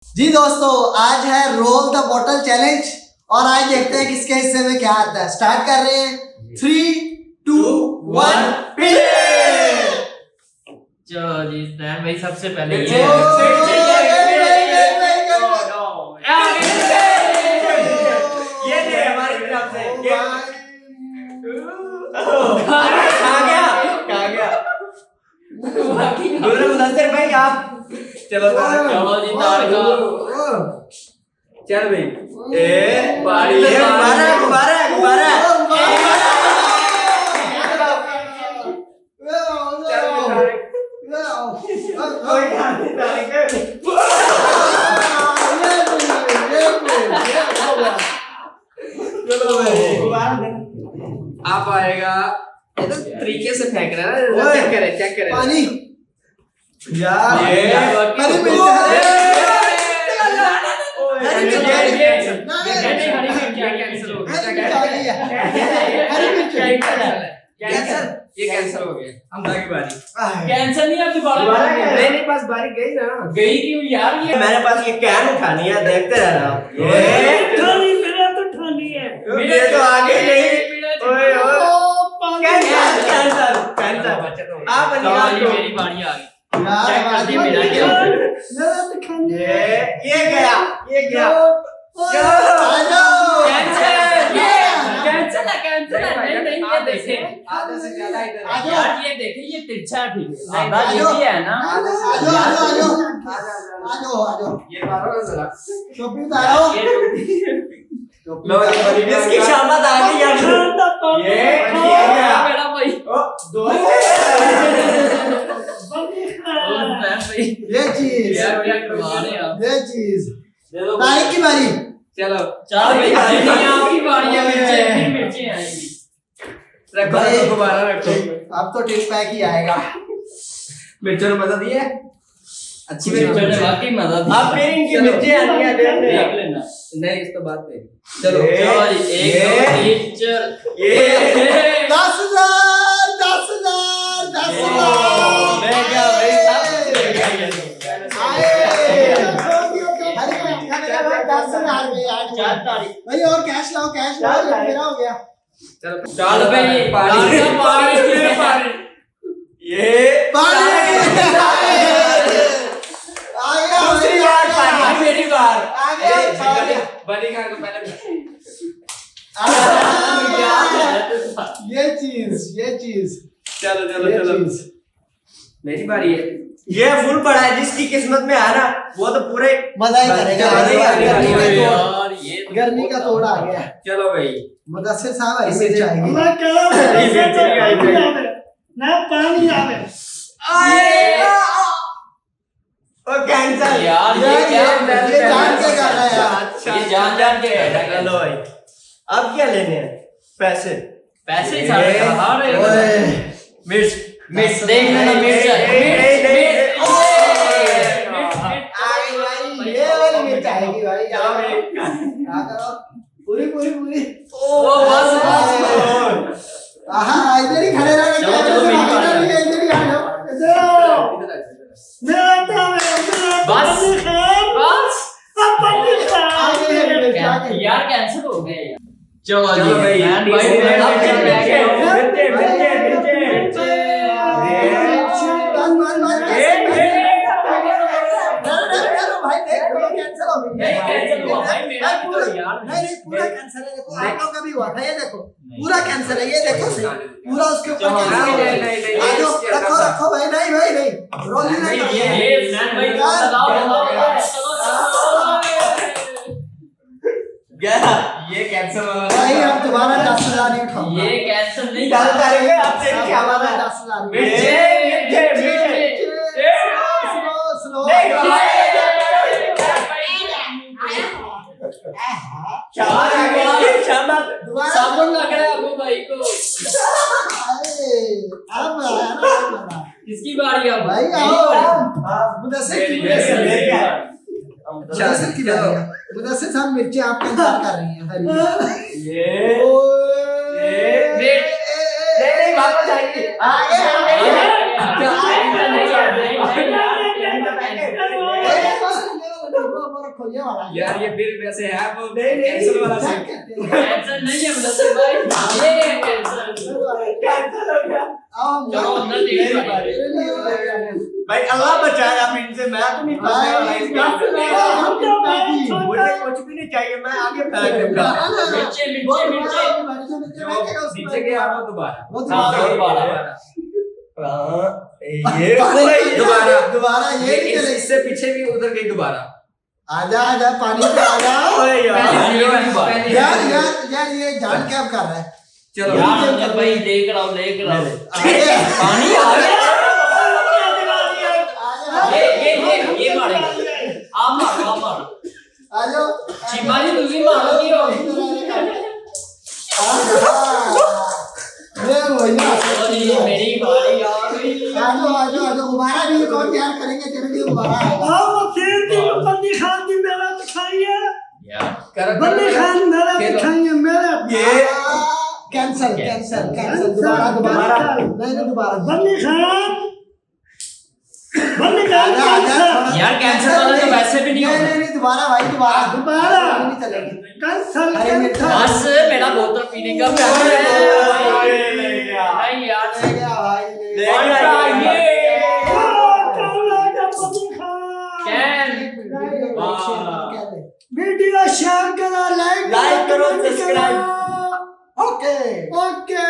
जी दोस्तों, आज है रोल द बॉटल चैलेंज और आज देखते हैं किसके हिस्से में क्या आता है। स्टार्ट कर रहे हैं 3, 2, 1 प्ले। चलो जी स्टैंड भाई सबसे पहले ये दे हमारी तरफ से कहाँ गया मुदस्सिर भाई आप चलो जी तारका चल भाई ए बारी गुब्बारा आप आएगा तरीके से फेंक रहा है ना। चेक करें पानी यार ये कैंसिल हो गया। हम बाकी बारी कैंसिल नहीं आप दोबारा नहीं बस बारी गई ना। गई क्यों यार? ये मेरे पास ये कैन उठानी है, देखते रहना। मेरा तो ठानी है। ये तो आगे नहीं। ओए कैंसिल आप मेरी बारी आ गई। चेक कर दे मेरा ये गया कैंसिल नहीं ये देखे आधे से ज्यादा इधर यार ये देखे ये तिरछा ठीक है ये भी है ना। आ जाओ ये मारो ना जरा टोपी उतारो। लो इसकी शामत आ गई यार। ये गया मेरा भाई दो ये चीज दे दो तारीख की बारी। चलो चार भाई आपकी बारी है। मिर्ची आएगी। रखो दोबारा रखो। अब तो टिक पैक ही आएगा। मिर्चों ने मजा दी है। अच्छी मिर्चों ने वाकई मजा दी। अब फिर इनकी मिर्चें आनी है देख लेना। नहीं इस तो बात पे चलो चलो जी 1 2 3 चल ये 10,000 मैं क्या भाई भाई और कैश लाओ मेरा हो गया। चलो चल भाई पानी ये पानी दूसरी बार पानी मेरी बार आ गया बड़ी का को पहले ये चीज चलो मेरी बारी है। ये फुल पड़ा है, जिसकी किस्मत में आ ना वो तो पूरे मजा ही करेगा। यार ये गर्मी का तोड़ आ गया। चलो भाई मुदस्सिर साहब ऐसे चाहिए ना पानी आवे ओ कैंसिल यार ये जान के कर रहा है यार। ये जान के कर रहा है। चलो भाई अब क्या लेने हैं? पैसे पैसे ही सारे हारे मिर्च देख लेना मिर्च ये वाली मिर्च आएगी भाई। चलो भाई क्या करो पूरी ओ बस आहा इधर ही खड़े रहना। चलो, मेरी बारी है। इधर ही आ जाओ। बस आगे यार कैंसिल हो गए यार। चलो चलो भाई मैन भाई अब चल रहे नहीं पूरा कैंसिल है। देखो आप लोग का भी हुआ था। ये देखो पूरा कैंसिल है। ये देखो सही पूरा उसके ऊपर कैंसिल है। रखो भाई। नहीं रोल नहीं ये मैन भाई बताओ ये कैंसिल हो भाई आप दोबारा 10,000 नहीं उठाओगे। ये कैंसिल नहीं चल करेंगे अब से क्या बात है? 10,000 स्लो साबुन लग रहा है अबू भाई को। किसकी बारी है भाई आओ मुदस्सिर की बारी है। मुदस्सिर साहब मिर्ची आपका इंतजार कर रही हैं। नहीं वापस आएगी देखो ये वाला यार ये बिल वैसे है वो कैंसिल वाला सीन। कैंसर नहीं है मुदस्सिर भाई, ये है कैंसर। कैंसिल हो गया। चलो अंदर देखिए भाई। भाई अल्लाह बचाए आप इनसे, मैं तो नहीं फंसने वाला इसके अंदर। मुझे कुछ भी नहीं चाहिए, मैं आगे फेंक दूंगा। नीचे नीचे गया वो दोबारा। हाँ, दोबारा। ये दोबारा दोबारा ये नहीं चलेगी। इससे पीछे भी उधर गई दोबारा। आजा आजा पानी पे आजा। ओए पहले यार जीरो है दोबारा। यार यार यार ये जान क्या कर रहा है। चलो यार भाई देख रहा हूँ पानी आ गया। ये मारेगा। आप मारो। आ जाओ चिम्मा जी तुसी मारो की हो। ये वही ना। मेरी बारी आ गई। आ जाओ दोबारा भी एक और तैयार करेंगे तेरे लिए दोबारा आएगा। हाँ वो फिर भी बंदी खान की मेरा दिखाइए, कर बंदी खान मेरा दिखाइए मेरा। ये कैंसल दोबारा नहीं दोबारा बंदी खान कैंसल। यार कैंसर वाला तो वैसे भी नहीं होगा। नहीं दोबारा भाई दोबारा नहीं चलेगी। कैंसल बस मेरा बोतल पीने का प्यार है। नहीं यार ले गया भाई ले ले गया। वीडियो शेयर करो, लाइक करो, सब्सक्राइब। Okay okay.